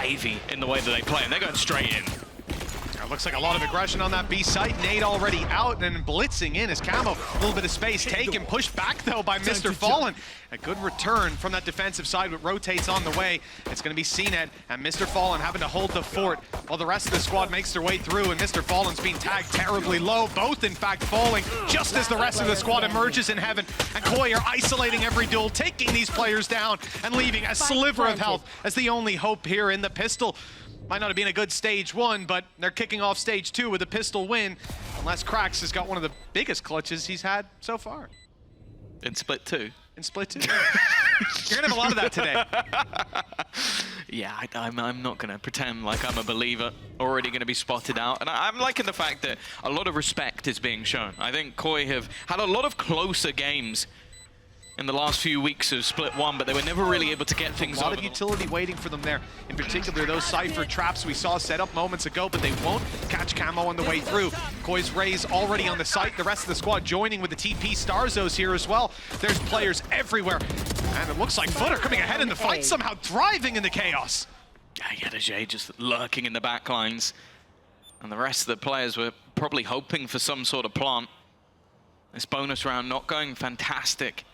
wavy in the way that they play, and they're going straight in. Looks like a lot of aggression on that B site. Nade already out and blitzing in as Camo. A little bit of space taken, pushed back though by MrFaliN. A good return from that defensive side, but rotates on the way. It's going to be cNed and MrFaliN having to hold the fort while the rest of the squad makes their way through, and MrFallen's being tagged terribly low. Both, in fact, falling just as the rest of the squad emerges in heaven. And KOI are isolating every duel, taking these players down and leaving a sliver of health as the only hope here in the pistol. Might not have been a good stage one, but they're kicking off stage two with a pistol win. Unless qRaxs has got one of the biggest clutches he's had so far. In Split 2. In Split 2. You're going to have a lot of that today. Yeah, I'm not going to pretend like I'm a believer. Already going to be spotted out. And I'm liking the fact that a lot of respect is being shown. I think KOI have had a lot of closer games in the last few weeks of Split 1, but they were never really able to get things over. A lot of utility waiting for them there. In particular, those Cypher traps we saw set up moments ago, but they won't catch Camo on the way through. KOI's Raze already on the site. The rest of the squad joining with the TP starxos here as well. There's players everywhere. And it looks like FUT are coming ahead in the fight, somehow thriving in the chaos. yetujey just lurking in the back lines. And the rest of the players were probably hoping for some sort of plant. This bonus round not going fantastic.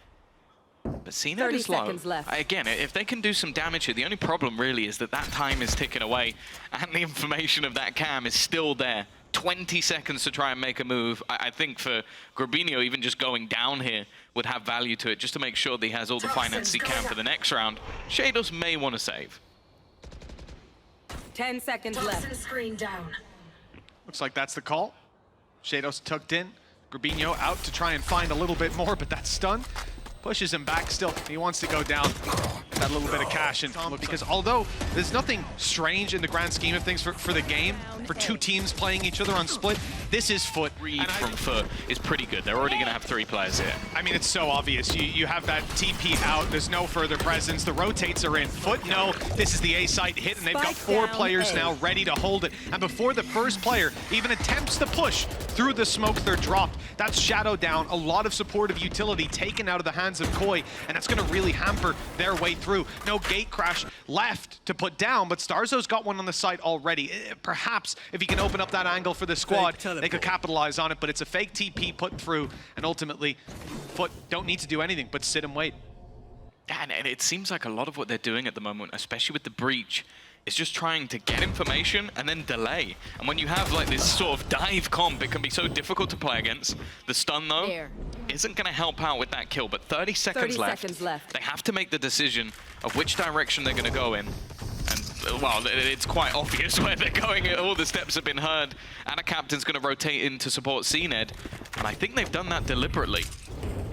But cNed is low. Again, if they can do some damage here, the only problem really is that time is ticking away and the information of that cam is still there. 20 seconds to try and make a move. I think for Grubinho, even just going down here would have value to it, just to make sure that he has all the finance he can for the next round. sheydos may want to save. 10 seconds left. Screen down. Looks like that's the call. sheydos tucked in. Grubinho out to try and find a little bit more, but that's stunned. Pushes him back still. He wants to go down. That little bit of cash in, because although there's nothing strange in the grand scheme of things for the game, for two teams playing each other on Split, this is FUT. Read from FUT is pretty good. They're already going to have 3 players here. I mean, it's so obvious. You have that TP out. There's no further presence. The rotates are in. FUT know this is the A site hit, and they've got 4 players now ready to hold it. And before the first player even attempts to push through the smoke, they're dropped. That's shadowed down. A lot of supportive utility taken out of the hands of KOI, and that's going to really hamper their way through. No gate crash left to put down, but starxo's got one on the site already. Perhaps if he can open up that angle for the squad, they could capitalize on it, but it's a fake TP put through, and ultimately FUT don't need to do anything but sit and wait. And it seems like a lot of what they're doing at the moment, especially with the breach, is just trying to get information and then delay. And when you have like this sort of dive comp, it can be so difficult to play against. The stun though isn't going to help out with that kill, but 30 seconds left. They have to make the decision of which direction they're going to go in. And well, it's quite obvious where they're going. All the steps have been heard. AtaKaptan's going to rotate in to support cNed, and I think they've done that deliberately.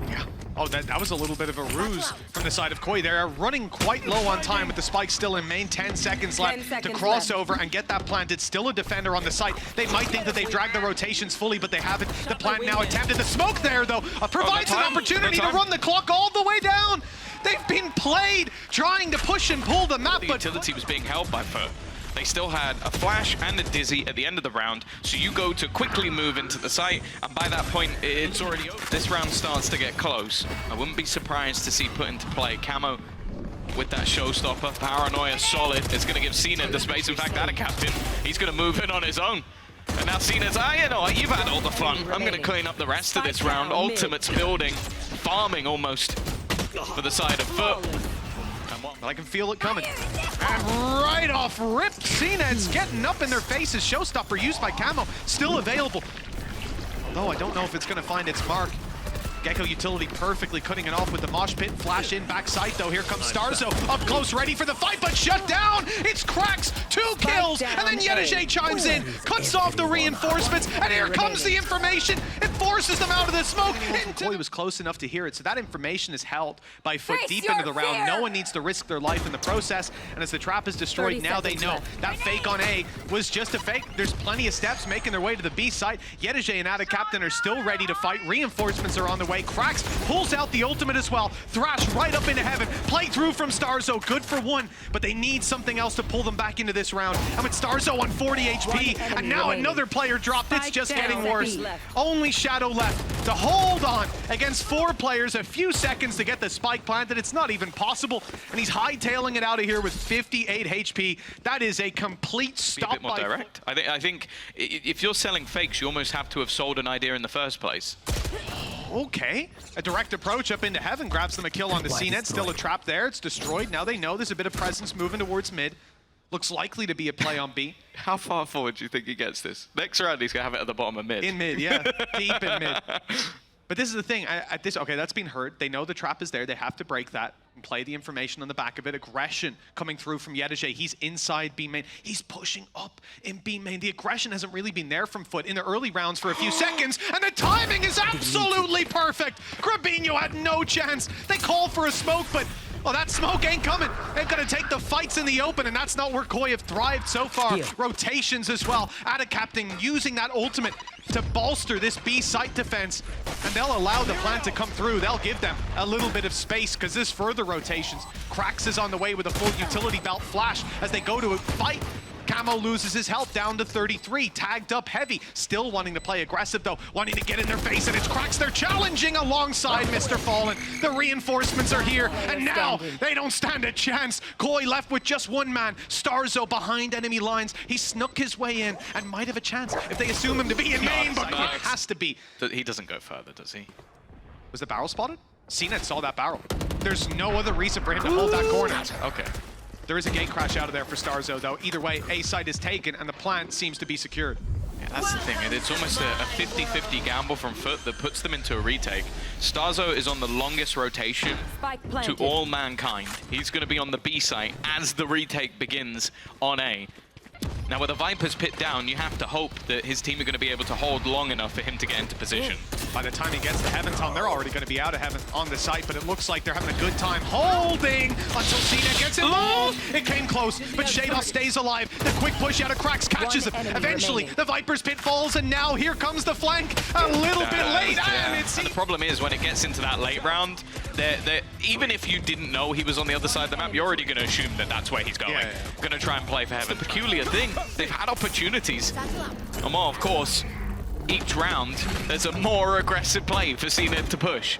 Yeah. Oh, that was a little bit of a ruse from the side of KOI. They're running quite low on time with the spike still in main. 10 seconds left to cross over and get that planted. Still a defender on the site. They might think that they've dragged the rotations fully, but they haven't. The plant now attempted. The smoke there, though, provides an opportunity to run the clock all the way down. They've been played trying to push and pull the map, the but utility was being held by FUT. They still had a flash and a dizzy at the end of the round, so you go to quickly move into the site, and by that point, it's already over. This round starts to get close. I wouldn't be surprised to see put into play Camo with that showstopper. Paranoia solid. It's going to give cNed the space. In fact, AtaKaptan, he's going to move in on his own. And now cNed's, you know what, you've had all the fun. I'm going to clean up the rest of this round. Ultimate's building, farming almost for the side of FUT. I can feel it coming. And right off rip, cNed's getting up in their faces. Showstopper used by Camo, still available. Although I don't know if it's going to find its mark. Gecko utility perfectly cutting it off with the mosh pit. Flash in back site though. Here comes starxo up close, ready for the fight, but shut down. It's qRaxs, 2 kills, and then yetujey chimes in, cuts off the reinforcements, and here comes the information. It forces them out of the smoke. KOI was close enough to hear it, so that information is held by FUT deep into the round. No one needs to risk their life in the process, and as the trap is destroyed, now they know that fake on A was just a fake. There's plenty of steps making their way to the B site. yetujey and AtaKaptan are still ready to fight. Reinforcements are on the way. way. qRaxs pulls out the ultimate as well. Thrash right up into heaven. Play through from starxo. Good for one, but they need something else to pull them back into this round. And with starxo on 40 HP, and now another player dropped. It's just getting worse. Only Shadow left to hold on against 4 players. A few seconds to get the spike planted. It's not even possible. And he's hightailing it out of here with 58 HP. That is a complete stop. Be a bit more direct. I think if you're selling fakes, you almost have to have sold an idea in the first place. Okay, a direct approach up into heaven, grabs them a kill on the cNed, still a trap there, it's destroyed. Now they know there's a bit of presence moving towards mid. Looks likely to be a play on B. How far forward do you think he gets this? Next round he's going to have it at the bottom of mid. In mid, yeah, deep in mid. But this is the thing, okay, that's been heard. They know the trap is there, they have to break that and play the information on the back of it. Aggression coming through from yetujey. He's inside B main. He's pushing up in B main. The aggression hasn't really been there from FUT in the early rounds for a few seconds, and the timing is absolutely perfect. Grubinho had no chance. They call for a smoke, but well, that smoke ain't coming. They've got to take the fights in the open, and that's not where KOI have thrived so far. Yeah. Rotations as well. AtaKaptan using that ultimate to bolster this B site defense, and they'll allow the plant to come through. They'll give them a little bit of space because there's further rotations. qRaxs is on the way with a full utility belt flash as they go to a fight. Camo loses his health down to 33, tagged up heavy, still wanting to play aggressive though, wanting to get in their face, and it's qRaxs. They're challenging alongside MrFaliN. The reinforcements are here, and now they don't stand a chance. KOI left with just one man, starxo behind enemy lines. He snuck his way in and might have a chance if they assume him to be in main, but it has to be. He doesn't go further, does he? Was the barrel spotted? cNed saw that barrel. There's no other reason for him to hold that corner. Okay. There is a gate crash out of there for starxo, though. Either way, A site is taken, and the plant seems to be secured. Yeah, that's the thing. It's almost a 50-50 gamble from FUT that puts them into a retake. starxo is on the longest rotation to all mankind. He's going to be on the B site as the retake begins on A. Now, with the Viper's pit down, you have to hope that his team are going to be able to hold long enough for him to get into position. By the time he gets to heaven, Tom, they're already going to be out of heaven on the site, but it looks like they're having a good time holding until cNed gets involved. It came close, but sheydos stays alive. The quick push out of qRaxs catches him. Eventually, the Viper's pit falls, and now here comes the flank. A little bit late, and the problem is, when it gets into that late round, even if you didn't know he was on the other side of the map, you're already going to assume that that's where he's going. Going to try and play for heaven. Peculiar thing, they've had opportunities. And well, of course, each round, there's a more aggressive play for cNed to push.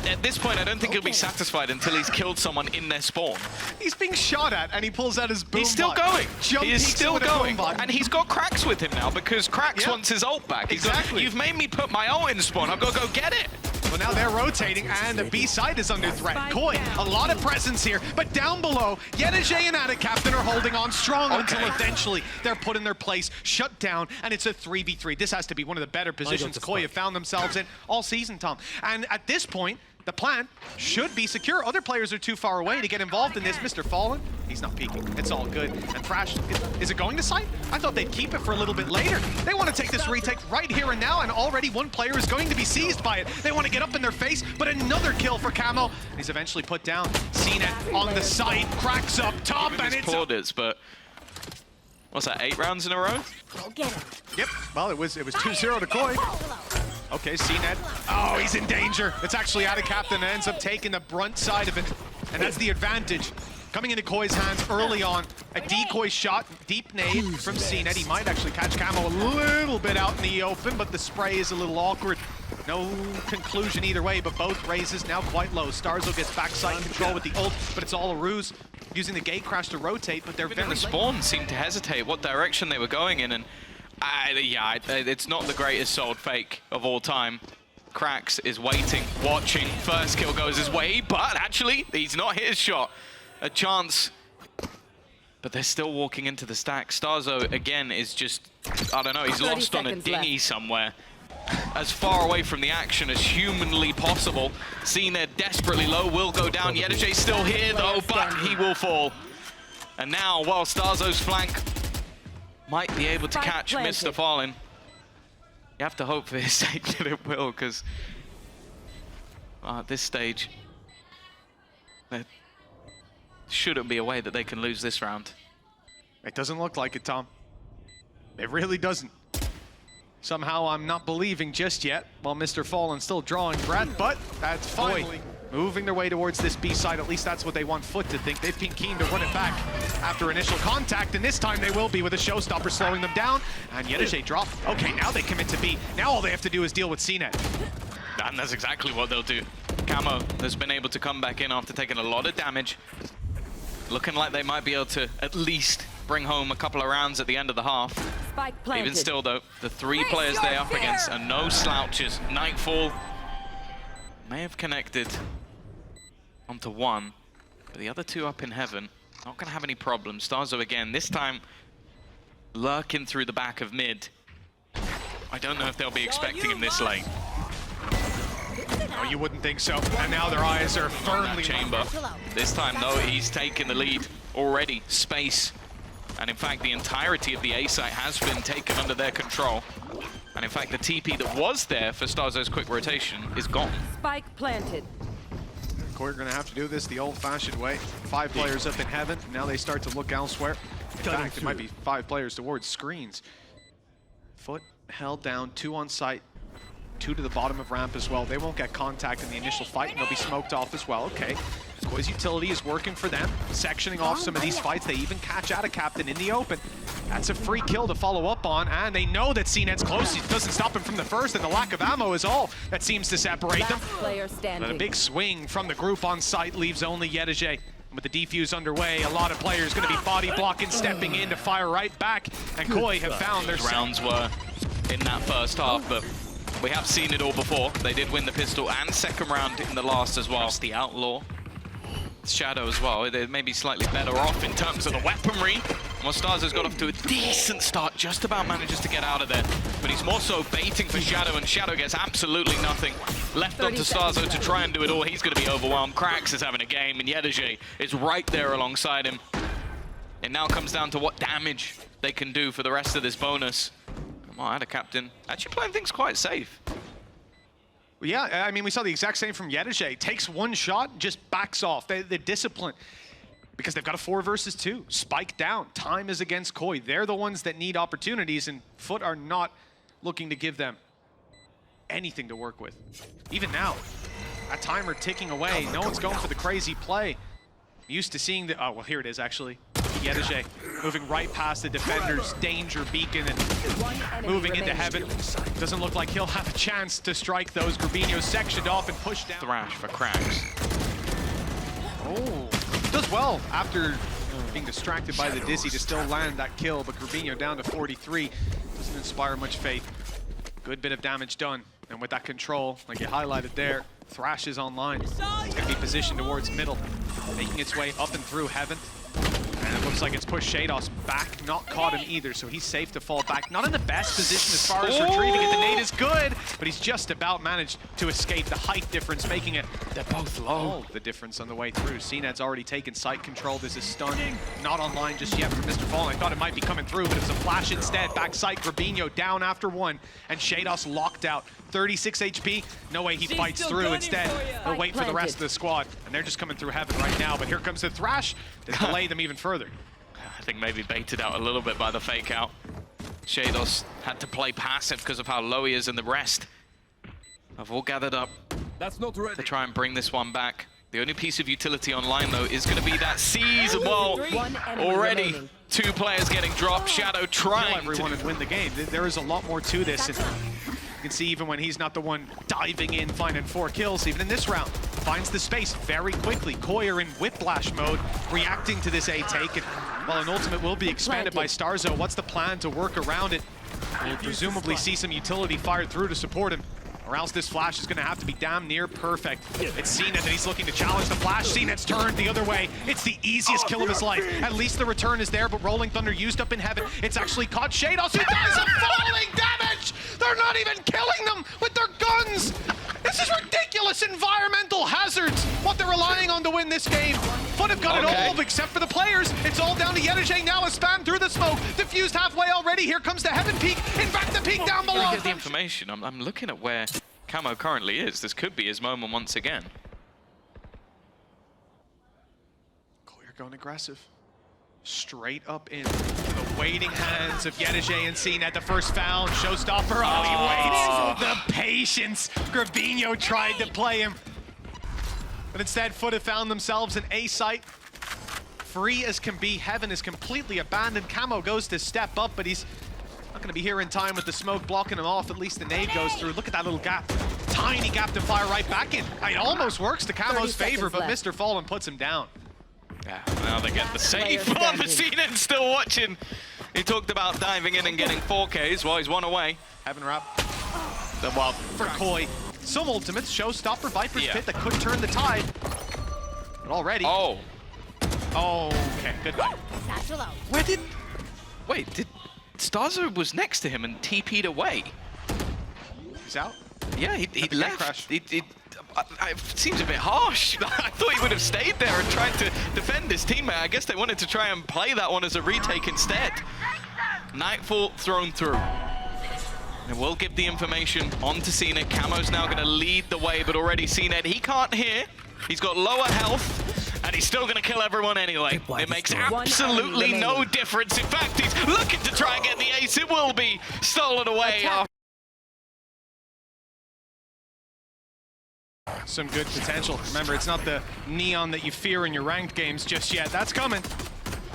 At this point, I don't think he'll be satisfied until he's killed someone in their spawn. He's being shot at, and he pulls out his boom. He's still going. He is still going. And he's got qRaxs with him now, because qRaxs wants his ult back. Exactly. You've made me put my ult in spawn. I've got to go get it. Well, now they're rotating, and the B side is under threat. KOI, a lot of presence here, but down below, yetujey and AtaKaptan are holding on strong until eventually they're put in their place, shut down, and it's a 3v3. This has to be one of the better positions KOI have found themselves in all season, Tom. And at this point, the plant should be secure. Other players are too far away to get involved in this. MrFaliN, he's not peeking. It's all good. And Thrash, is it going to site? I thought they'd keep it for a little bit later. They want to take this retake right here and now, and already one player is going to be seized by it. They want to get up in their face, but another kill for Camo. He's eventually put down. cNed on the site, qRaxs up top, and it's... but what's that, 8 rounds in a row? Yep, well, it was 2-0 to KOI. Okay, cNed. Oh, he's in danger. It's actually AtaKaptan that ends up taking the brunt side of it. And that's the advantage. Coming into KOI's hands early on. A decoy shot, deep nade from cNed. He might actually catch Camo a little bit out in the open, but the spray is a little awkward. No conclusion either way, but both raises now quite low. starxo gets backside control with the ult, but it's all a ruse. Using the gate crash to rotate, but they're very the spawn seemed to hesitate what direction they were going in, and yeah, it's not the greatest sold fake of all time. qRaxs is waiting, watching. First kill goes his way, but actually, he's not hit his shot. A chance, but they're still walking into the stack. starxo, again, is just, I don't know, he's lost on a dinghy somewhere. As far away from the action as humanly possible. cNed desperately low, will go down. yetujey's still here, though, but he will fall. And now, while starxo's flank might be able to catch MrFaliN. You have to hope for his sake that it will, because at this stage, there shouldn't be a way that they can lose this round. It doesn't look like it, Tom. It really doesn't. Somehow I'm not believing just yet, while MrFaliN still drawing breath, but that's finally moving their way towards this B side. At least that's what they want FUT to think. They've been keen to run it back after initial contact, and this time they will be with a showstopper slowing them down. And yetujey drop. Okay, now they commit to B. Now all they have to do is deal with cNed. And that's exactly what they'll do. Camo has been able to come back in after taking a lot of damage. Looking like they might be able to at least bring home a couple of rounds at the end of the half. Even still though, the 3 players they're up against are no slouches. Nightfall may have connected onto 1, but the other 2 up in heaven, not gonna have any problems. starxo again, this time lurking through the back of mid. I don't know if they'll be expecting him this late. No, you wouldn't think so. And now their eyes are firmly chamber. This time though, he's taken the lead already. Space. And in fact, the entirety of the A site has been taken under their control. And in fact, the TP that was there for starxo's quick rotation is gone. Spike planted. KOI are going to have to do this the old-fashioned way. 5 players up in heaven. Now they start to look elsewhere. In fact, it might be 5 players towards screens. FUT held down, 2 on site, 2 to the bottom of ramp as well. They won't get contact in the initial fight, and they'll be smoked off as well. Okay. KOI's utility is working for them, sectioning off some of these fights. They even catch AtaKaptan in the open. That's a free kill to follow up on, and they know that cNed's close. It doesn't stop him from the first, and the lack of ammo is all that seems to separate them. But a big swing from the group on site leaves only yetujey. With the defuse underway, a lot of players going to be body blocking, stepping in to fire right back, and KOI have found their rounds were in that first half, but we have seen it all before. They did win the pistol and second round in the last as well. It's the outlaw. Shadow as well. They may be slightly better off in terms of the weaponry. Well, starxo's got off to a decent start, just about manages to get out of there. But he's more so baiting for Shadow, and Shadow gets absolutely nothing. Left up to starxo to try and do it all. He's going to be overwhelmed. qRaxs is having a game, and yetujey is right there alongside him. It now comes down to what damage they can do for the rest of this bonus. Come on, AtaKaptan. Actually playing things quite safe. Yeah, I mean, we saw the exact same from yetujey. Takes 1 shot, just backs off. They're disciplined because they've got a 4 versus 2. Spike down. Time is against KOI. They're the ones that need opportunities, and FUT are not looking to give them anything to work with. Even now, a timer ticking away. No one's going for the crazy play. Used to seeing the... Oh, well, here it is, actually. yetujey moving right past the defender's danger beacon and moving into heaven. Doesn't look like he'll have a chance to strike those. Grubinho's sectioned off and pushed down. Thrash for qRaxs. Oh, does well after being distracted by the dizzy to still land that kill, but Grubinho down to 43. Doesn't inspire much faith. Good bit of damage done. And with that control, like you highlighted there, Thrash is online. It's going to be positioned towards middle, making its way up and through heaven. And it looks like it's pushed sheydos back, not caught him either, so he's safe to fall back. Not in the best position as far as retrieving it. The nade is good, but he's just about managed to escape. The height difference making it. They're both low. The difference on the way through. cNed's already taken site control. There's a stun. Not online just yet from MrFaliN. I thought it might be coming through, but it was a flash instead. Back site, Grubinho down after 1, and sheydos locked out. 36 HP, no way he fights through. Instead, he'll wait for the rest of the squad, and they're just coming through heaven right now. But here comes the Thrash to delay them even further. I think maybe baited out a little bit by the fake out. sheydos had to play passive because of how low he is, and the rest have all gathered up to try and bring this one back. The only piece of utility online, though, is going to be that C's. Well, already 2 players getting dropped. Shadow trying everyone and win the game. There is a lot more to this. And you can see even when he's not the one diving in, finding 4 kills, even in this round, finds the space very quickly. KOI are in whiplash mode, reacting to this A take. And while an ultimate will be expanded by starxo, what's the plan to work around it? We'll presumably see some utility fired through to support him, or else this flash is going to have to be damn near perfect. It's cNed that he's looking to challenge the flash. cNed's turned the other way. It's the easiest kill of his life. At least the return is there, but Rolling Thunder used up in heaven. It's actually caught sheydos, who dies of falling damage! They're not even killing them with their guns! This is ridiculous environmental hazards, what they're relying on to win this game. FUT have got it all except for the players. It's all down to yetujey now, a spam through the smoke. Diffused halfway already. Here comes the heaven peak. In fact, the peak down below. Get the information. I'm looking at where Camo currently is. This could be his moment once again. KOI are going aggressive. Straight up into the waiting hands of yetujey and cNed. The first foul, showstopper. Oh, he waits. The patience. Grubinho tried to play him. But instead, FUT have found themselves an A site. Free as can be. Heaven is completely abandoned. Camo goes to step up, but he's not going to be here in time with the smoke blocking him off. At least the nade goes through. Look at that little gap. Tiny gap to fire right back in. It almost works to Camo's favor, but MrFaliN puts him down. Yeah, now they get the save. cNed still watching. He talked about diving in and getting 4Ks while he's one away. Heaven wrap. Well, for KOI. Some ultimates, showstopper, Viper's Pit that could turn the tide. But already. Oh. Oh, okay, goodbye. Where did... Wait, did... starxo was next to him and TP'd away. He's out? Yeah, he left. It seems a bit harsh. I thought he would have stayed there and tried to defend his teammate. I guess they wanted to try and play that one as a retake instead. Nightfall thrown through. And we'll give the information on to cNed. Camo's now going to lead the way, but already cNed, he can't hear. He's got lower health, and he's still going to kill everyone anyway. It makes absolutely no difference. In fact, he's looking to try and get the ace. It will be stolen away. Some good potential. Remember, it's not the neon that you fear in your ranked games just yet. That's coming.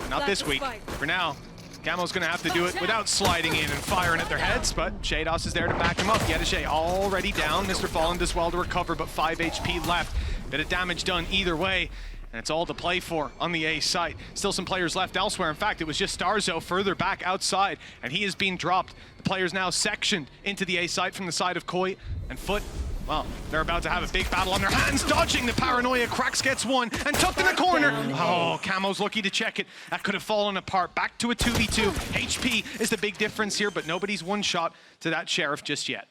Not this week. For now, Camo's going to have to do it without sliding in and firing at their heads, but sheydos is there to back him up. yetujey already down. MrFaliN does well to recover, but 5 HP left. Bit of damage done either way, and it's all to play for on the A site. Still some players left elsewhere. In fact, it was just starxo further back outside, and he is being dropped. The players now sectioned into the A site from the side of KOI and FUT. Well, they're about to have a big battle on their hands, dodging the paranoia. qRaxs gets one and tucked in the corner. Oh, Camo's lucky to check it. That could have fallen apart. Back to a 2v2. HP is the big difference here, but nobody's one shot to that sheriff just yet.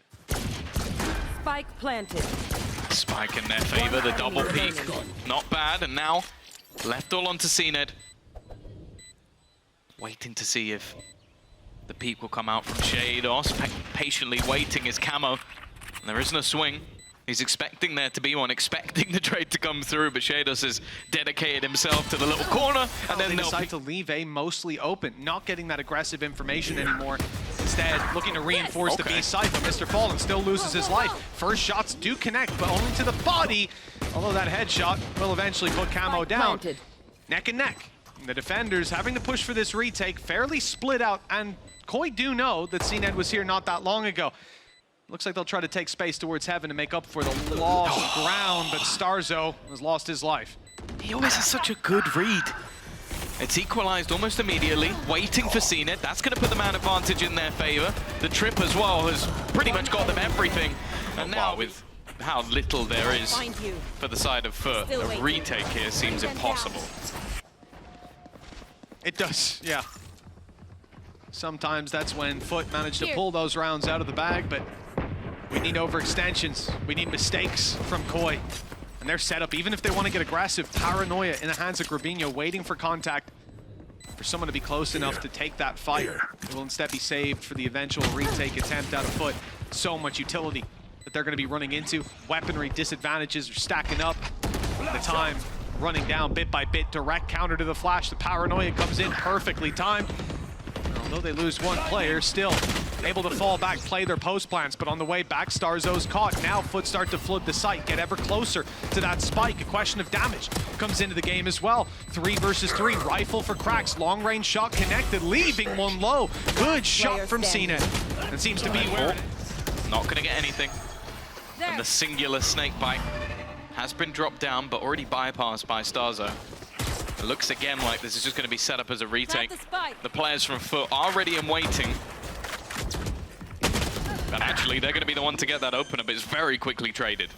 Spike planted. Spike in their favor, the double peek. Not bad, and now left all onto cNed. Waiting to see if the peek will come out from sheydos. Patiently waiting is Camo. There isn't a swing. He's expecting there to be one, expecting the trade to come through, but sheydos has dedicated himself to the little corner, and then they decide to leave A mostly open, not getting that aggressive information anymore. Instead, looking to reinforce the B side, but MrFaliN still loses his life. First shots do connect, but only to the body, although that headshot will eventually put Camo down. Neck and neck. The defenders having to push for this retake, fairly split out, and KOI do know that cNed was here not that long ago. Looks like they'll try to take space towards Heaven to make up for the lost ground, but starxo has lost his life. He always has such a good read. It's equalized almost immediately, waiting for cNed. That's going to put the man advantage in their favor. The trip as well has pretty much got them everything. And now with how little there is for the side of FUT, a retake here seems impossible. It does, yeah. Sometimes that's when FUT managed to pull those rounds out of the bag, but we need overextensions. We need mistakes from KOI. And their setup, even if they want to get aggressive, paranoia in the hands of grubinho, waiting for contact, for someone to be close enough to take that fight. It will instead be saved for the eventual retake attempt out of FUT. So much utility that they're going to be running into. Weaponry disadvantages are stacking up. The time running down bit by bit. Direct counter to the flash. The paranoia comes in perfectly timed. Although they lose one player, still able to fall back, play their post plans, but on the way back, starxo's caught. Now FUT start to flood the site, get ever closer to that spike. A question of damage comes into the game as well. 3 versus 3, rifle for qRaxs, long range shot connected, leaving one low. Good shot from cNed. It seems to be where not gonna get anything. And the singular snake bite has been dropped down, but already bypassed by starxo. It looks again like this is just going to be set up as a retake. The players from FUT are ready and waiting. And actually, they're going to be the one to get that opener, but it's very quickly traded.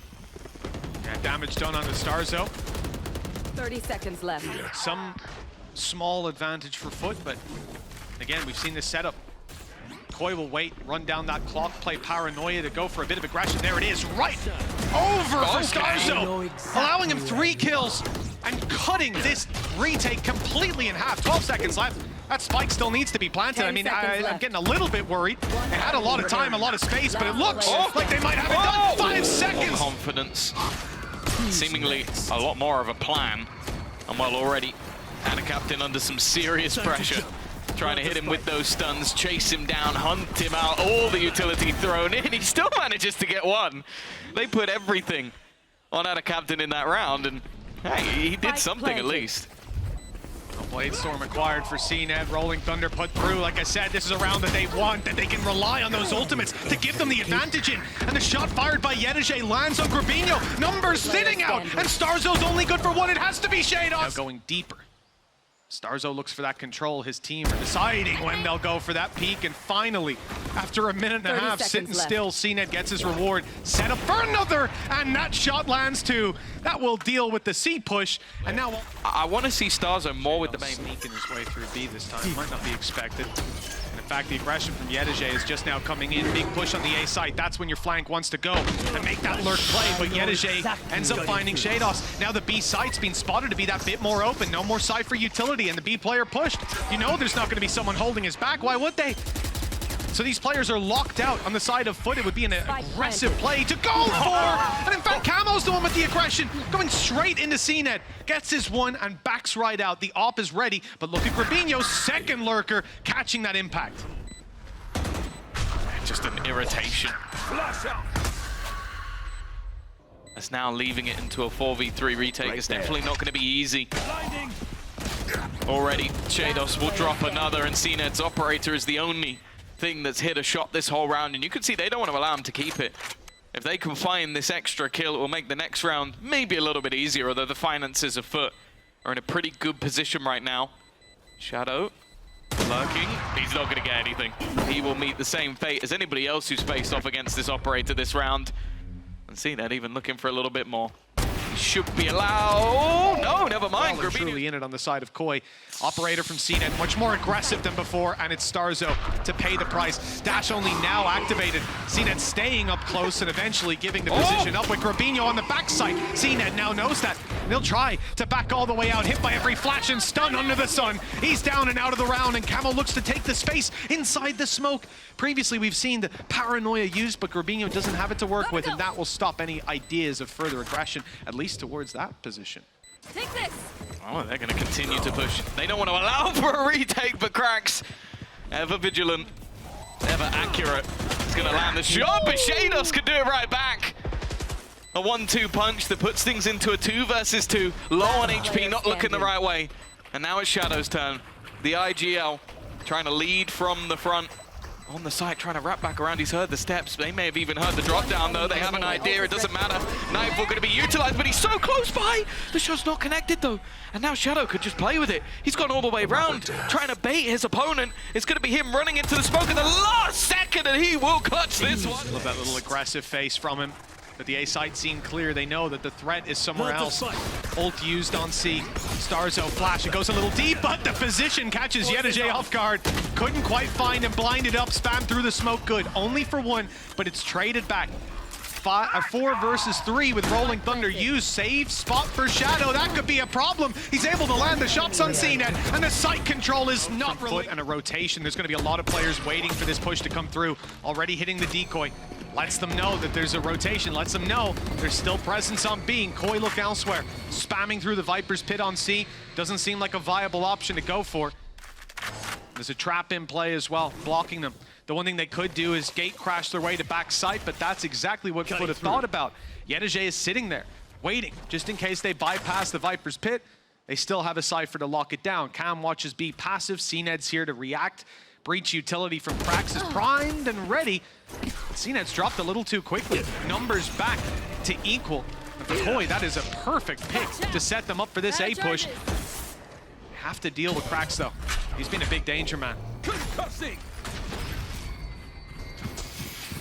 Yeah, damage done on the starxo. 30 seconds left. Some small advantage for FUT, but again, we've seen this setup. KOI will wait, run down that clock, play paranoia to go for a bit of aggression. There it is, right over for starxo, allowing him 3 kills and cutting this retake completely in half. 12 seconds left. That spike still needs to be planted. I mean, I'm getting a little bit worried. They had a lot of time, a lot of space, but it looks like they might have it done. 5 seconds. Confidence. Seemingly a lot more of a plan. And well, already AtaKaptan under some serious pressure. Trying to hit him with those stuns, chase him down, hunt him out, all the utility thrown in. He still manages to get one. They put everything on AtaKaptan in that round, and hey, he did something at least. Blade Storm acquired for cNed, Rolling Thunder put through. Like I said, this is a round that they want, that they can rely on those ultimates to give them the advantage in. And the shot fired by yetujey lands on grubinho. Numbers thinning out, and starxo's only good for one. It has to be sheydos. Now going deeper. starxo looks for that control. His team are deciding when they'll go for that peak. And finally, after a minute and a half sitting still, cNed gets his reward. Set up for another, and that shot lands too. That will deal with the C push. And now I want to see starxo more with the main. Sneaking his way through B this time. Might not be expected. And in fact, the aggression from yetujey is just now coming in. Big push on the A site. That's when your flank wants to go and make that lurk play. But yetujey ends up finding sheydos. Now the B site's been spotted to be that bit more open. No more Cypher utility, and the B player pushed. You know there's not going to be someone holding his back. Why would they? So these players are locked out on the side of FUT. It would be an aggressive play to go for. And in fact, Camo's the one with the aggression, going straight into cNed. Gets his one and backs right out. The op is ready, but look at grubinho's second lurker catching that impact. Just an irritation. That's now leaving it into a 4v3 retake. It's definitely not going to be easy. Already, sheydos will drop another, and cNed's operator is the only thing that's hit a shot this whole round, and you can see they don't want to allow him to keep it. If they can find this extra kill, it will make the next round maybe a little bit easier, although the finances of FUT are in a pretty good position right now. Shadow lurking. He's not going to get anything. He will meet the same fate as anybody else who's faced off against this operator this round. And cNed even looking for a little bit more. Should be allowed. No, never mind. Well, truly in it on the side of KOI. Operator from cNed, much more aggressive than before, and it's starxo to pay the price. Dash only now activated. cNed staying up close and eventually giving the position up with grubinho on the backside. cNed now knows that. And they'll try to back all the way out, hit by every flash and stun under the sun. He's down and out of the round, and Camo looks to take the space inside the smoke. Previously, we've seen the paranoia used, but grubinho doesn't have it to work with, and that will stop any ideas of further aggression, at least towards that position. Take this. Oh, they're going to continue to push. They don't want to allow for a retake, but qRaxs, ever vigilant, ever accurate. He's going to land the shot, but sheydos can do it right back. A 1-2 punch that puts things into a 2 versus 2. Low on HP, not looking the right way. And now it's shadow's turn. The IGL trying to lead from the front. On the side, trying to wrap back around. He's heard the steps. They may have even heard the drop down, though. They have an idea. It doesn't matter. Nightfall going to be utilized, but he's so close by. The shot's not connected, though. And now Shadow could just play with it. He's gone all the way around, trying to bait his opponent. It's going to be him running into the smoke at the last second, and he will clutch this one. Love that little aggressive face from him. But the A site seemed clear. They know that the threat is somewhere else. Ult used on C. starxo flash. It goes a little deep, but the physician catches yetujey off guard. Couldn't quite find him. Blinded up. Spam through the smoke. Good. Only for one, but it's traded back. 4 versus 3 with Rolling Thunder used. Save spot for Shadow. That could be a problem. He's able to land the shots on cNed, and the site control is not really. And a rotation. There's going to be a lot of players waiting for this push to come through. Already hitting the decoy. Lets them know that there's a rotation, lets them know there's still presence on B. KOI look elsewhere. Spamming through the Viper's pit on C. Doesn't seem like a viable option to go for. There's a trap in play as well, blocking them. The one thing they could do is gate crash their way to back site, but that's exactly what FUT have thought about. yetujey is sitting there, waiting, just in case they bypass the Viper's pit. They still have a Cypher to lock it down. Cam watches B passive, cNed's here to react. Breach utility from qRaxs is primed and ready. cNed's dropped a little too quickly. Numbers back to equal. But for KOI, that is a perfect pick to set them up for this A push. Have to deal with qRaxs though. He's been a big danger man.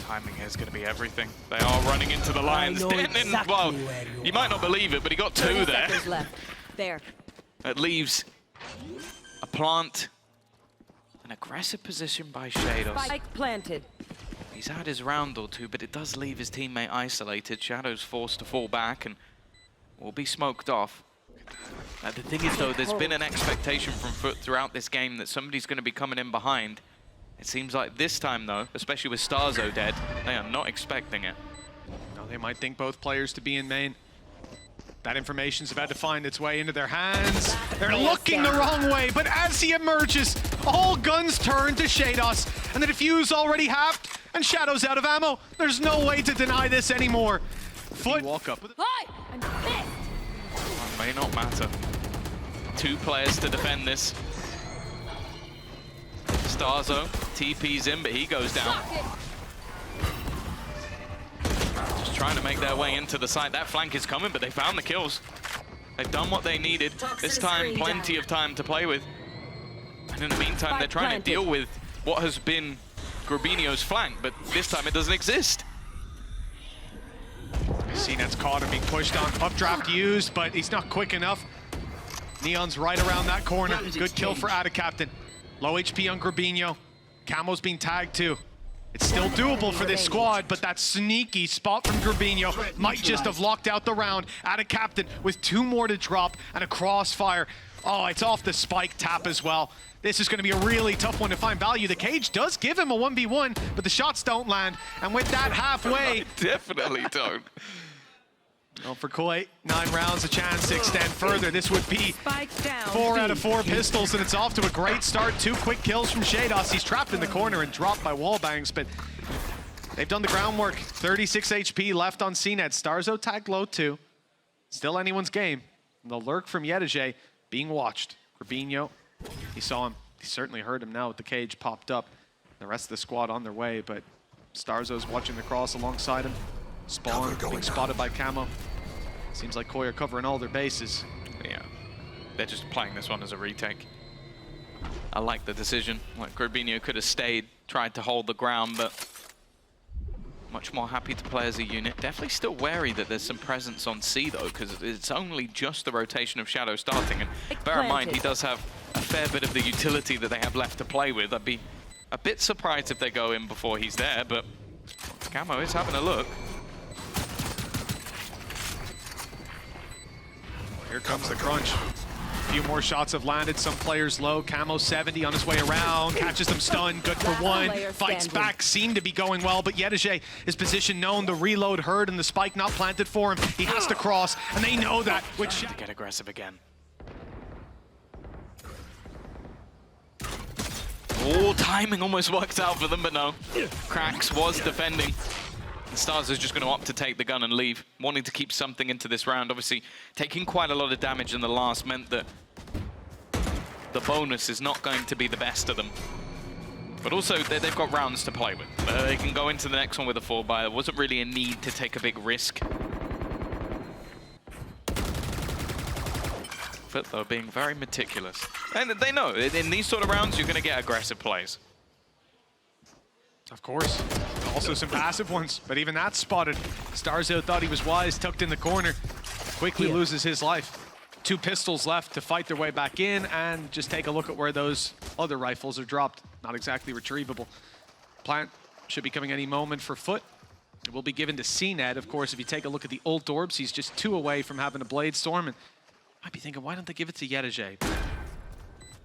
Timing here is going to be everything. They are running into the lines. Well, you might not believe it, but he got 2 there. Left. There. It leaves a plant. An aggressive position by sheydos. Spike planted. He's had his round or 2, but it does leave his teammate isolated. Shadow's forced to fall back and will be smoked off. The thing is, though, there's been an expectation from FUT throughout this game that somebody's going to be coming in behind. It seems like this time, though, especially with starxo dead, they are not expecting it. No, they might think both players to be in main. That information's about to find its way into their hands. They're looking the wrong way, but as he emerges, all guns turn to sheydos, and the defuse already halved, and Shadow's out of ammo. There's no way to deny this anymore. FUT walk up. Hi! I'm pissed! It may not matter. 2 players to defend this. starxo TP's in, but he goes down. Just trying to make their way into the site. That flank is coming, but they found the kills. They've done what they needed. This time, plenty of time to play with. And in the meantime, they're trying to deal with what has been grubinho's flank, but this time it doesn't exist. cNed's caught him being pushed on. Updraft used, but he's not quick enough. Neon's right around that corner. Good kill for AtaKaptan. Low HP on grubinho. Camo's being tagged too. It's still doable for this squad, but that sneaky spot from grubinho might just have locked out the round. AtaKaptan with 2 more to drop and a crossfire. Oh, it's off the spike tap as well. This is going to be a really tough one to find value. The cage does give him a 1v1, but the shots don't land. And with that halfway... Definitely don't. Well, for KOI, 9 rounds, a chance to extend further. This would be 4 out of 4 pistols, and it's off to a great start. 2 quick kills from sheydos. He's trapped in the corner and dropped by wallbangs, but they've done the groundwork. 36 HP left on cNed. starxo tagged low too. Still anyone's game. The lurk from yetujey being watched. grubinho, he saw him. He certainly heard him now with the cage popped up. The rest of the squad on their way, but starxo's watching the cross alongside him. Spawn being spotted by camo. Seems like KOI are covering all their bases. Yeah, they're just playing this one as a retake. I like the decision. Like grubinho could have stayed, tried to hold the ground, but much more happy to play as a unit. Definitely still wary that there's some presence on C though, because it's only just the rotation of Shadow starting. And bear in mind, he does have a fair bit of the utility that they have left to play with. I'd be a bit surprised if they go in before he's there, but camo is having a look. Here comes the crunch. A few more shots have landed. Some players low. Camo 70 on his way around. Catches them stunned. Good for 1. Fights back. Seemed to be going well, but yetujey, his position known. The reload heard and the spike not planted for him. He has to cross, and they know that. Which to get aggressive again. Oh, timing almost worked out for them, but no. qRaxs was defending. starxo's just going to opt to take the gun and leave, wanting to keep something into this round. Obviously, taking quite a lot of damage in the last meant that the bonus is not going to be the best of them. But also, they've got rounds to play with. They can go into the next one with a 4-buy. There wasn't really a need to take a big risk. FUT, though, being very meticulous. And they know, in these sort of rounds, you're going to get aggressive plays. of course, also some passive ones, but even that's spotted. starxo thought he was wise, tucked in the corner. Quickly loses his life. 2 pistols left to fight their way back in, and just take a look at where those other rifles are dropped. Not exactly retrievable. Plant should be coming any moment for FUT. It will be given to cNed. Of course, if you take a look at the ult orbs, he's just 2 away from having a blade storm, and might be thinking, why don't they give it to yetujey?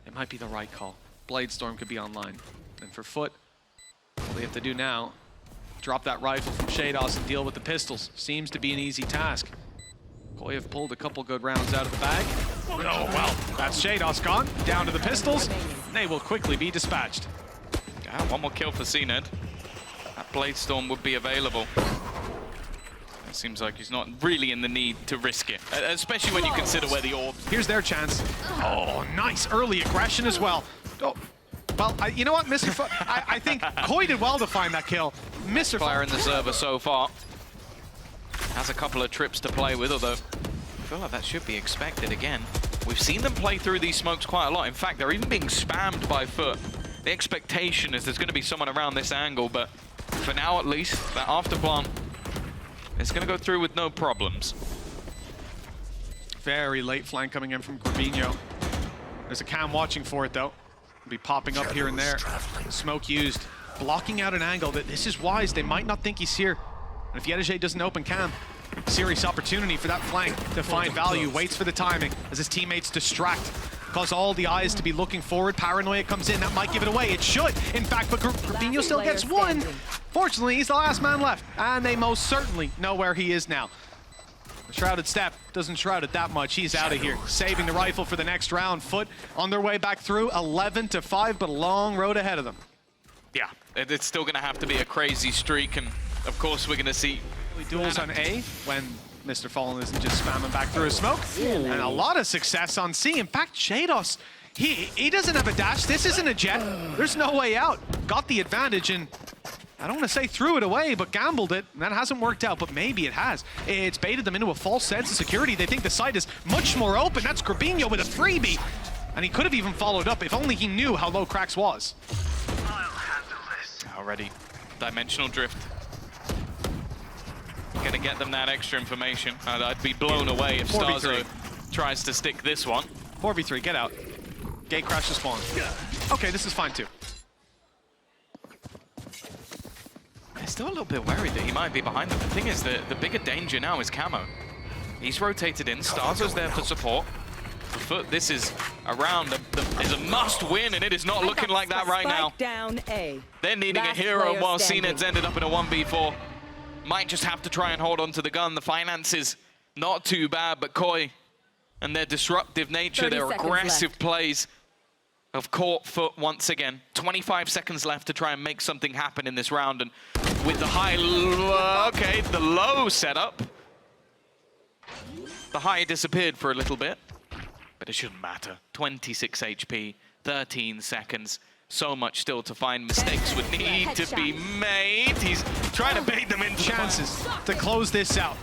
It might be the right call. Blade storm could be online. And for FUT, all they have to do now, drop that rifle from sheydos and deal with the pistols. Seems to be an easy task. KOI have pulled a couple good rounds out of the bag. Oh, well, that's sheydos gone. Down to the pistols. They will quickly be dispatched. Yeah, 1 more kill for cNed. That blade storm would be available. It seems like he's not really in the need to risk it, especially when you consider where the orb... Here's their chance. Oh, nice early aggression as well. Oh, well, you know what, MrFaliN, I think KOI did well to find that kill. MrFaliN Fire in the server so far. Has a couple of trips to play with, although I feel like that should be expected again. We've seen them play through these smokes quite a lot. In fact, they're even being spammed by FUT. The expectation is there's going to be someone around this angle, but for now at least, that after plant is going to go through with no problems. Very late flank coming in from grubinho. There's a cam watching for it, though. It'll be popping up here and there. Smoke used. Blocking out an angle. That this is wise. They might not think he's here. And if yetujey doesn't open cam, serious opportunity for that flank to find value. Waits for the timing as his teammates distract. Cause all the eyes to be looking forward. Paranoia comes in. That might give it away. It should, in fact, but grubinho still gets 1. Fortunately, he's the last man left. And they most certainly know where he is now. Shrouded step doesn't shroud it that much. He's out of here, saving the rifle for the next round. FUT on their way back through, 11-5, but a long road ahead of them. Yeah, it's still going to have to be a crazy streak, and of course we're going to see duels on A when MrFaliN isn't just spamming back through his smoke. And a lot of success on C. In fact, sheydos, he doesn't have a dash. This isn't a jet. There's no way out. Got the advantage, and I don't want to say threw it away, but gambled it. And that hasn't worked out, but maybe it has. It's baited them into a false sense of security. They think the site is much more open. That's grubinho with a freebie. And he could have even followed up if only he knew how low qRaxs was. already dimensional drift. Gonna get them that extra information. I'd be blown away if starxo tries to stick this one. 4v3, get out. Gate crash to spawn. Okay, this is fine too. They're still a little bit worried that he might be behind them. The thing is, the bigger danger now is camo. He's rotated in. starxo's there for support. For FUT, this is a round that is a must-win, and it is not looking like that right now. Down A. They're needing a hero, while cNed's ended up in a 1v4. Might just have to try and hold on to the gun. The finances, not too bad, but KOI and their disruptive nature, their aggressive plays have caught FUT once again. 25 seconds left to try and make something happen in this round, and with the high, the low setup, the high disappeared for a little bit, but it shouldn't matter. 26 HP, 13 seconds. So much still to find. Mistakes would need to be made. He's trying to bait them in chances to close this out.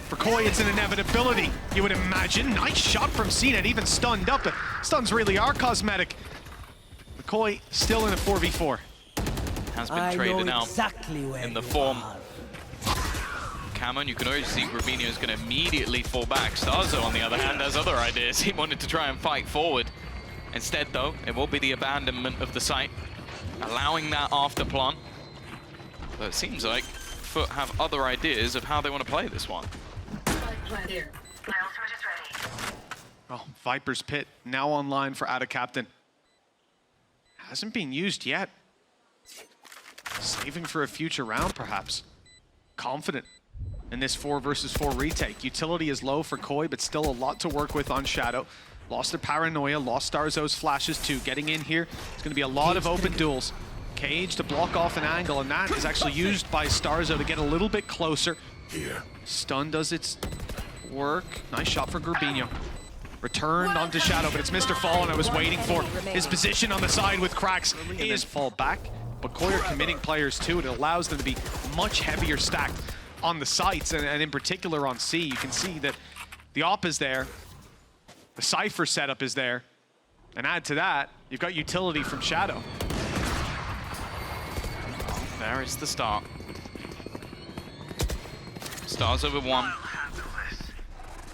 For KOI, it's an inevitability, you would imagine. Nice shot from cNed, even stunned up. The stuns really are cosmetic. But KOI still in a 4v4. Has been traded out in the form. Camo, and you can already see grubinho is going to immediately fall back. starxo, on the other hand, has other ideas. He wanted to try and fight forward. Instead, though, it will be the abandonment of the site, allowing that after plan. But it seems like FUT have other ideas of how they want to play this one. Oh, Viper's Pit now online for AtaKaptan. Hasn't been used yet. Saving for a future round, perhaps. Confident in this 4 versus 4 retake. Utility is low for KOI, but still a lot to work with on Shadow. Lost their paranoia, lost starxo's flashes too. Getting in here, it's going to be a lot of open duels. Cage to block off an angle, and that is actually used by starxo to get a little bit closer. Stun does its work. Nice shot for grubinho. Returned onto Shadow, but it's MrFaliN I was waiting for. His position on the side with qRaxs is fall back, but KOI are committing players too. It allows them to be much heavier stacked on the sites, and in particular on C. You can see that the op is there. The Cypher setup is there. And add to that, you've got utility from Shadow. There is the start. starxo with 1.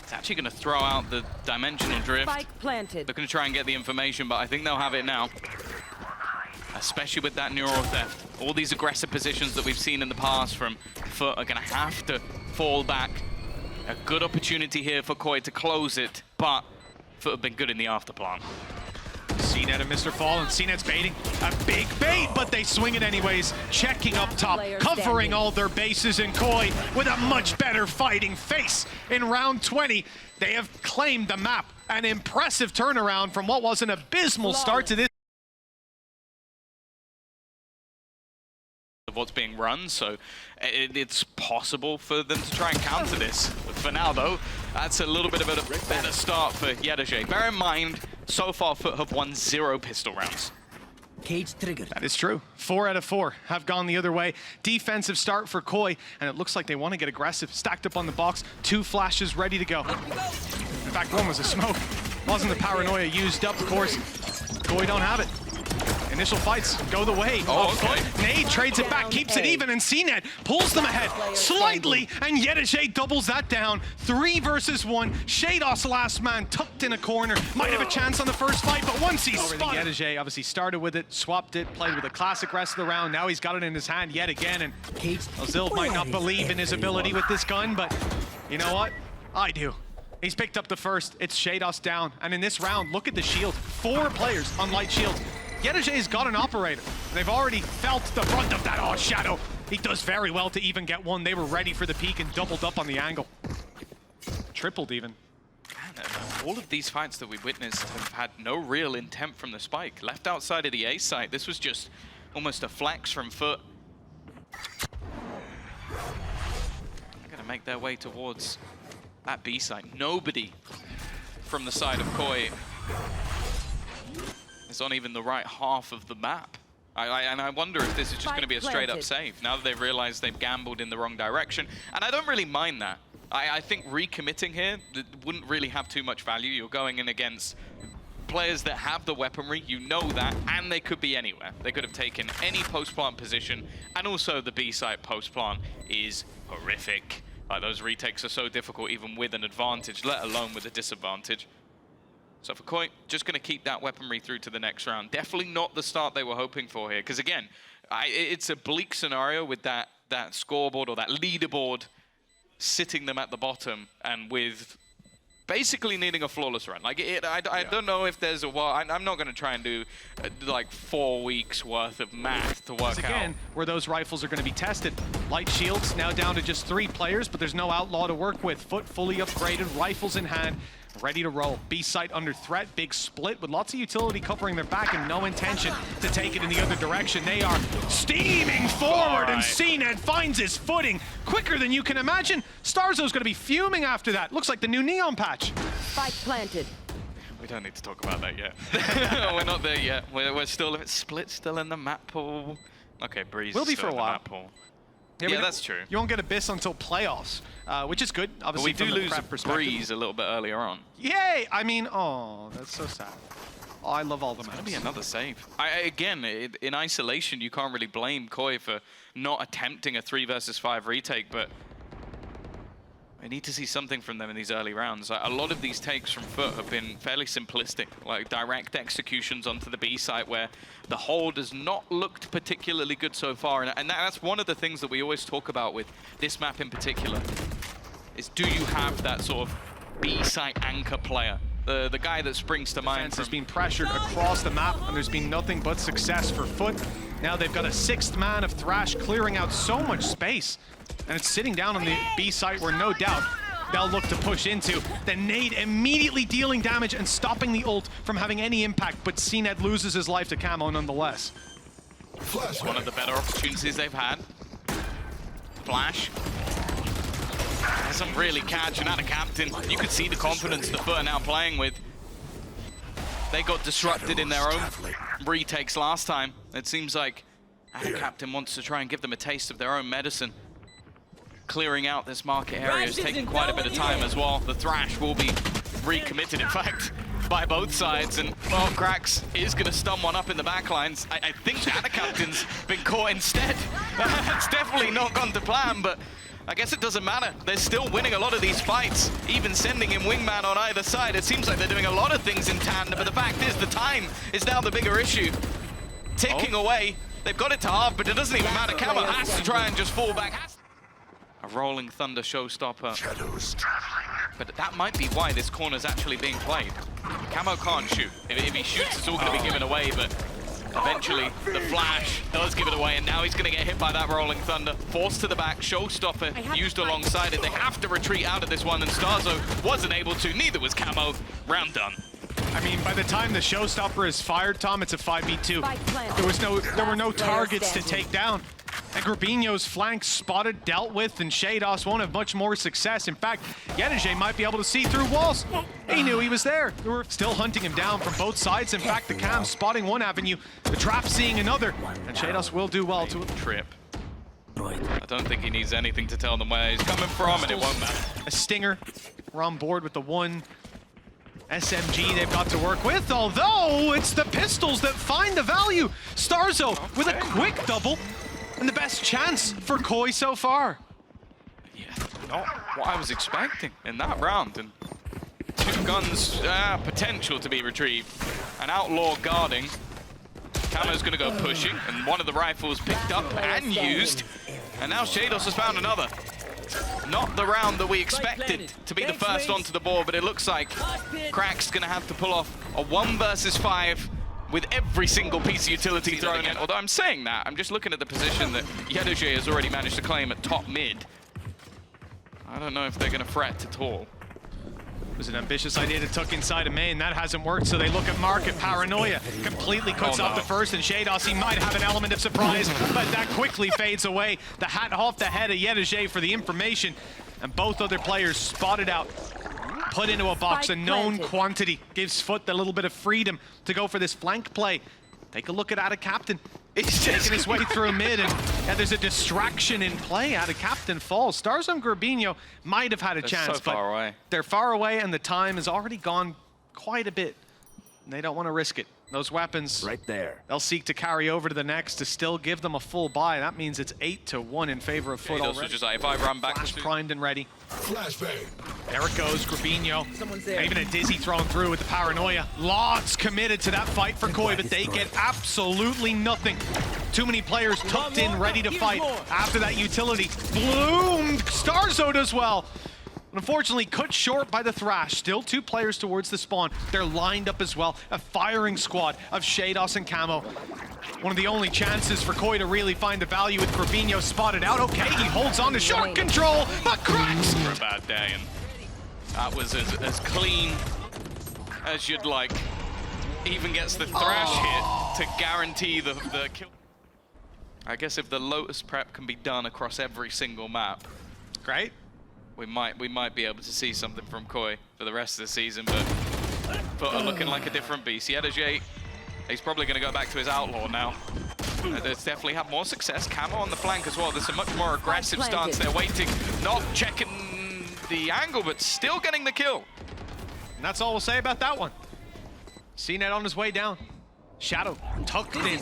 It's actually going to throw out the dimensional drift. Spike planted. They're going to try and get the information, but I think they'll have it now. Especially with that neural theft. All these aggressive positions that we've seen in the past from FUT are going to have to fall back. A good opportunity here for KOI to close it, but FUT have been good in the after plan. cNed and MrFaliN. cNed's baiting a big bait, but they swing it anyways. Checking up top, covering all their bases, and KOI with a much better fighting face. In round 20, they have claimed the map. An impressive turnaround from what was an abysmal start to this. Of what's being run, so it's possible for them to try and counter this. But for now, though, that's a little bit of a better start for yetujey. Bear in mind, so far FUT have won 0 pistol rounds. Cage triggered. That is true. 4 out of 4 have gone the other way. Defensive start for KOI, and it looks like they want to get aggressive. Stacked up on the box, 2 flashes ready to go. In fact, 1 was a smoke. Wasn't the paranoia used up, of course. KOI don't have it. Initial fights go the way of FUT. Nade trades it back, keeps it even, and cNed pulls them ahead slightly, and yetujey doubles that down. 3 versus 1. sheydos, last man, tucked in a corner. Might have a chance on the first fight, but once he's spotted. yetujey obviously started with it, swapped it, played with a classic rest of the round. Now he's got it in his hand yet again, and Ozil might not believe in his ability with this gun, but you know what? I do. He's picked up the first. It's sheydos down, and in this round, look at the shield. 4 players on light shield. yetujey's got an operator. They've already felt the brunt of that. Oh, Shadow. He does very well to even get one. They were ready for the peak and doubled up on the angle. tripled even. Man, all of these fights that we witnessed have had no real intent from the spike. Left outside of the A site, this was just almost a flex from FUT. They're going to make their way towards that B site. Nobody from the side of KOI is on even the right half of the map. And I wonder if this is just going to be a straight-up save, now that they've realized they've gambled in the wrong direction. And I don't really mind that. I think recommitting here wouldn't really have too much value. You're going in against players that have the weaponry, you know that, and they could be anywhere. They could have taken any post-plant position, and also the B-site post-plant is horrific. Those retakes are so difficult even with an advantage, let alone with a disadvantage. So for KOI, just going to keep that weaponry through to the next round. Definitely not the start they were hoping for here, because again, it's a bleak scenario with that scoreboard or that leaderboard sitting them at the bottom, and with basically needing a flawless run. Like I don't know if there's a I'm not going to try and do like 4 weeks worth of math to work again, out where those rifles are going to be tested. Light shields now down to just 3 players, but there's no outlaw to work with. FUT fully upgraded, rifles in hand, ready to roll. B site under threat, big split with lots of utility covering their back and no intention to take it in the other direction. They are steaming forward, and cNed finds his footing quicker than you can imagine. starxo's going to be fuming after that. Looks like the new neon patch. Spike planted. We don't need to talk about that yet. We're not there yet. We're still split, still in the map pool. Okay, Breeze Will be still for a in while. the map pool. Yeah, that's true. You won't get Abyss until playoffs, which is good, But obviously. we do from the lose prep perspective. Breeze a little bit earlier on. Yay! I mean, oh, that's so sad. Oh, I love all the That'll maps. be another save. Again, in isolation, you can't really blame KOI for not attempting a 3 versus 5 retake, but I need to see something from them in these early rounds. A lot of these takes from FUT have been fairly simplistic, like direct executions onto the B site where the hold has not looked particularly good so far. And that's one of the things that we always talk about with this map in particular, is do you have that sort of B site anchor player? The guy that springs to mind. Has been pressured across the map, and there's been nothing but success for FUT. Now they've got a 6th man of Thrash clearing out so much space, and it's sitting down on the B site where no doubt they'll look to push into. The nade immediately dealing damage and stopping the ult from having any impact, but cNed loses his life to Camo nonetheless. One of the better opportunities they've had. Flash. Doesn't really catch an AtaKaptan. You could see the confidence the FUT are now playing with. They got disrupted in their own retakes last time. It seems like AtaKaptan wants to try and give them a taste of their own medicine. Clearing out this market area is taking quite a bit of time as well. The Thrash will be recommitted, in fact, by both sides. And, well, qRaxs is going to stun one up in the backlines. I think AtaKaptan's been caught instead. It's definitely not gone to plan, but I guess it doesn't matter. They're still winning a lot of these fights, even sending in wingman on either side. It seems like they're doing a lot of things in tandem, but the fact is the time is now the bigger issue. Ticking away. They've got it to half, but it doesn't even matter. Camo has to try and just fall back. A rolling thunder showstopper. But that might be why this corner's actually being played. Camo can't shoot. If he shoots, it's all going to be given away, but eventually the flash does give it away, and now he's going to get hit by that rolling thunder. Forced to the back, showstopper used alongside it. They have to retreat out of this one, and starxo wasn't able to. Neither was Camo. Round done. I mean, by the time the showstopper is fired, Tom, it's a 5v2. There were no targets to take down. And Grubinho's flank spotted, dealt with, and sheydos won't have much more success. In fact, yetujey might be able to see through walls. He knew he was there. They were still hunting him down from both sides. In fact, the cam spotting one avenue, the trap seeing another, and sheydos will do well to trip. I don't think he needs anything to tell them where he's coming from, and it won't matter. A stinger. We're on board with the one SMG they've got to work with, although it's the pistols that find the value. starxo with a quick double, and the best chance for KOI so far. Yeah, not what I was expecting in that round. And 2 guns, potential to be retrieved. An outlaw guarding. Camo's going to go pushing, and one of the rifles picked up and used. And now sheydos has found another. Not the round that we expected to be the first onto the board, but it looks like qRaxs going to have to pull off a 1 versus 5 with every single piece of utility thrown in. Although I'm saying that, I'm just looking at the position that yetujey has already managed to claim at top mid. I don't know if they're going to fret at all. It was an ambitious idea to tuck inside a main. That hasn't worked, so they look at Market. Paranoia completely cuts off the first, and sheydos, he might have an element of surprise, but that quickly fades away. The hat off the head of yetujey for the information, and both other players spotted out, put into a box, a known quantity. Gives FUT the little bit of freedom to go for this flank play. Take a look at AtaKaptan. He's taking his way through mid, and there's a distraction in play. AtaKaptan falls. starxo and grubinho might have had a chance, so far away. They're far away, and the time has already gone quite a bit. And they don't want to risk it. Those weapons, Right there. they'll seek to carry over to the next to still give them a full buy. That means it's 8-1 in favor of FUT sheydos already. was just like, if I run back Flash to primed and ready. Flashbang. There it goes, Grubinho. Someone's there. Even a dizzy thrown through with the paranoia. Lots committed to that fight for KOI, but they get absolutely nothing. Too many players tucked in, ready to fight. After that utility, bloomed. starxo does well. Unfortunately, cut short by the thrash. Still 2 players towards the spawn. They're lined up as well. A firing squad of sheydos and camo. One of the only chances for KOI to really find the value with grubinho spotted out. Okay, he holds on to short control, but cracks! for a bad day, and that was as clean as you'd like. Even gets the thrash hit to guarantee the kill. I guess if the Lotus prep can be done across every single map, Great. we might be able to see something from KOI for the rest of the season, but FUT are looking like a different beast. yetujey, he's probably going to go back to his outlaw now. There's definitely had more success. Camo on the flank as well. There's a much more aggressive stance there, waiting, not checking the angle, but still getting the kill. And that's all we'll say about that one. cNed on his way down. Shadow tucked in.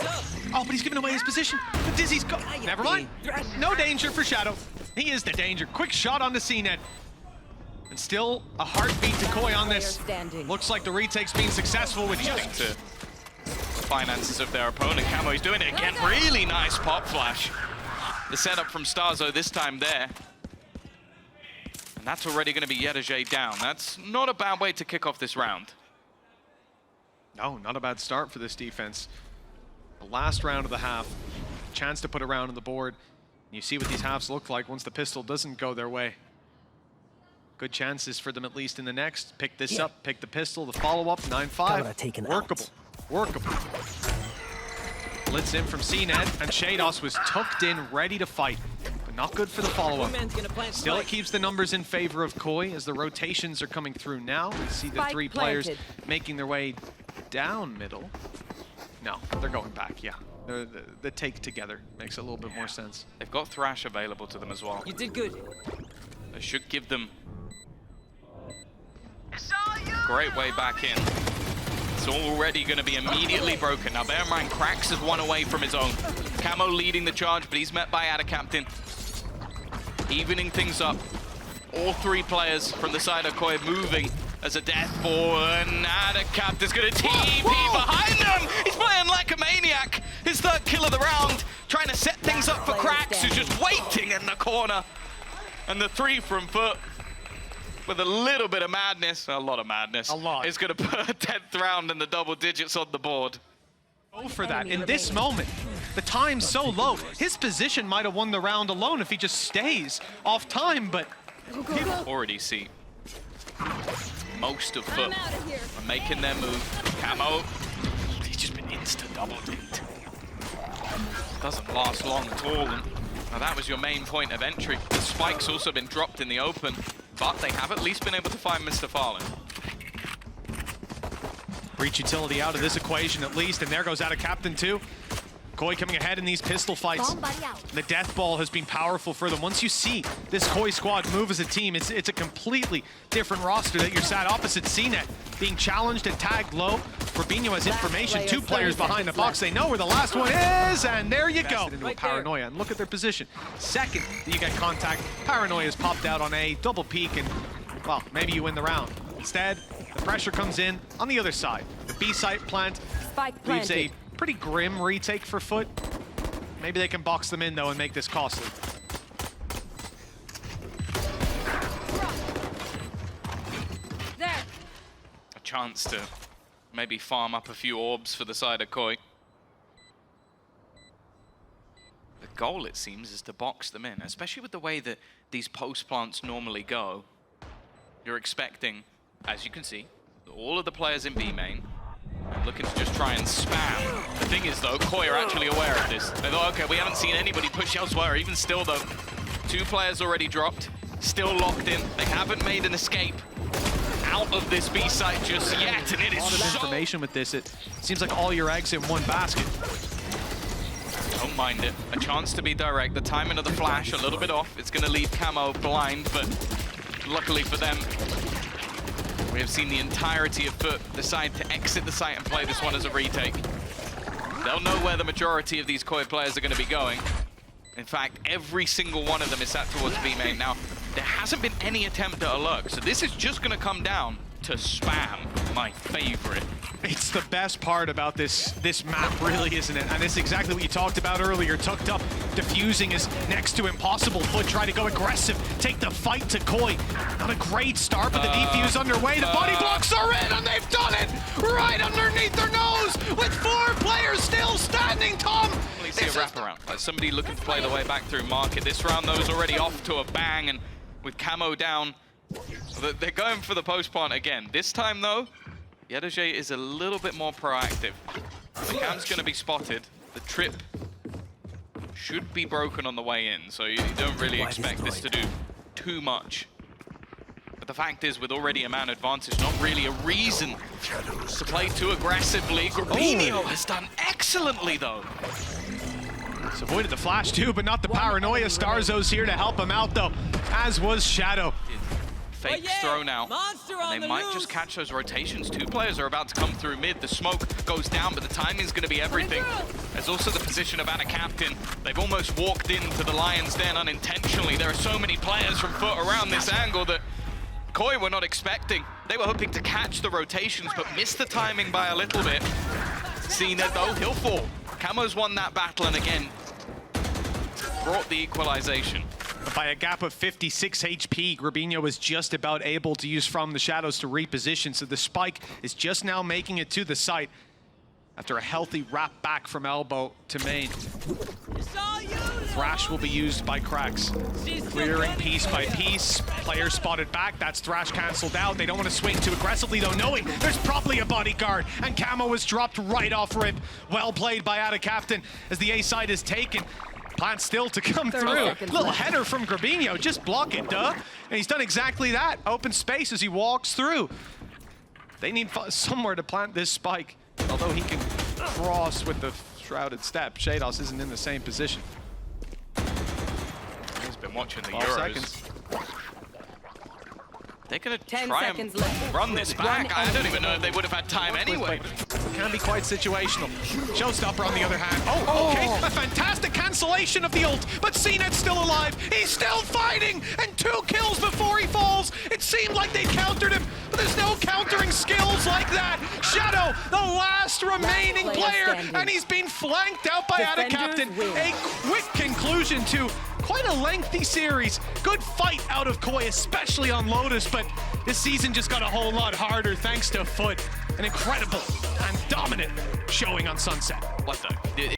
Oh, but he's giving away his position. The dizzy's go. Never mind. No danger for Shadow. He is the danger. Quick shot on the cNed. And still a heartbeat to KOI on this. Looks like the retake's being successful with just To finances of their opponent. Camo's doing it again. Really nice pop flash. The setup from starxo this time there. And that's already going to be yetujey down. That's not a bad way to kick off this round. No, not a bad start for this defense. The last round of the half, chance to put a round on the board. You see what these halves look like once the pistol doesn't go their way. Good chances for them at least in the next. Pick this up, pick the pistol, the follow-up, 9-5. Workable, workable. Blitz in from cNed, and sheydos was tucked in, ready to fight. But not good for the follow-up. Still, it keeps the numbers in favor of KOI as the rotations are coming through now. We see the 3 players making their way down middle. No, they're going back, yeah. The take together makes a little bit more sense. They've got thrash available to them as well. You did good. They should give them a great way back in. It's already going to be immediately broken. Now bear in mind, qRaxs has one away from his own. Camo leading the charge, but he's met by AtaKaptan. Evening things up. All 3 players from the side of KOI moving as a death ball, and AtaKaptan's going to TP behind them! He's playing like a maniac! His 3rd kill of the round, trying to set things up for qRaxs, who's just waiting in the corner. And the 3 from FUT, with a little bit of madness, a lot of madness, is going to put a 10th round and the double digits on the board. Go for that. In this moment, the time's so low. His position might have won the round alone if he just stays off time, but You already see most of FUT are making their move. Camo, he's just been insta-double dinked. Doesn't last long at all. And now that was your main point of entry. The spike's also been dropped in the open, but they have at least been able to find MrFaliN. breach utility out of this equation at least, and there goes AtaKaptan too. KOI coming ahead in these pistol fights. The death ball has been powerful for them. Once you see this KOI squad move as a team, it's a completely different roster that you're sat opposite cNed. Being challenged and tagged low. Grubinho has information, 2 players behind the box. They know where the last one is, and there you go. Into a paranoia, and look at their position. Second you get contact, paranoia's popped out on A, double peek, and well, maybe you win the round. Instead, the pressure comes in on the other side. The B site plant leaves a pretty grim retake for FUT. Maybe they can box them in though and make this costly. There. A chance to maybe farm up a few orbs for the side of KOI. The goal, it seems, is to box them in, especially with the way that these post plants normally go. You're expecting as you can see, all of the players in B main are looking to just try and spam. The thing is, though, KOI are actually aware of this. They thought, okay, we haven't seen anybody push elsewhere. Even still, though, 2 players already dropped, still locked in. They haven't made an escape out of this B site just yet, and it is A lot of so... information with this. It seems like all your eggs in one basket. Don't mind it. A chance to be direct. The timing of the flash a little bit off. It's going to leave Camo blind, but luckily for them, we have seen the entirety of FUT decide to exit the site and play this one as a retake. They'll know where the majority of these KOI players are going to be going. In fact, every single one of them is sat towards B main. Now, there hasn't been any attempt at a lurk, so this is just going to come down to spam, my favorite. It's the best part about this map, really, isn't it? And it's exactly what you talked about earlier. Tucked up, defusing is next to impossible. FUT try to go aggressive, take the fight to KOI. Not a great start, but the defuse underway. The body blocks are in, and they've done it right underneath their nose with 4 players still standing, Tom. We see a wraparound. Like somebody looking to play the way back through market. This round, though, is already off to a bang, and with Camo down, they're going for the post plant again. This time, though, yetujey is a little bit more proactive. The cam's going to be spotted. The trip should be broken on the way in, so you don't really expect this to do too much. But the fact is, with already a man advantage, not really a reason to play too aggressively. Grubinho has done excellently, though. It's avoided the flash too, but not the paranoia. starxo's here to help him out, though, as was Shadow. Fakes thrown out, and they might just catch those rotations. 2 players are about to come through mid. The smoke goes down, but the timing's going to be everything. There's also the position of AtaKaptan. They've almost walked into the Lion's Den unintentionally. There are so many players from FUT around this angle that KOI were not expecting. They were hoping to catch the rotations, but missed the timing by a little bit. cNed, though, he'll fall. Camo's won that battle, and again, brought the equalization. By a gap of 56 HP, Grubinho was just about able to use From the Shadows to reposition, so the spike is just now making it to the site after a healthy wrap back from elbow to main. Thrash will be used by qRaxs. Clearing piece by piece. Player spotted back. That's Thrash cancelled out. They don't want to swing too aggressively, though, knowing there's probably a bodyguard. And Camo was dropped right off rip. Well played by AtaKaptan as the A side is taken. Plan still to come through. Little header from Grubinho. Just block it, duh. And he's done exactly that. Open space as he walks through. They need somewhere to plant this spike. Although he can cross with the shrouded step, sheydos isn't in the same position. He's been watching the 12 Euros. seconds. They're going to 10 try and seconds left. run this back. I don't even know if they would have had time anyway. Can be quite situational. Showstopper on the other hand. Oh, okay. A fantastic cancellation of the ult, but cNed's still alive. He's still fighting, and 2 kills before he falls. It seemed like they countered him, but there's no countering skills like that. Shadow, the last remaining player, and he's been flanked out by AtaKaptan. A quick conclusion to quite a lengthy series. Good fight out of KOI, especially on Lotus, but this season just got a whole lot harder thanks to FUT. An incredible and dominant showing on Sunset. What the?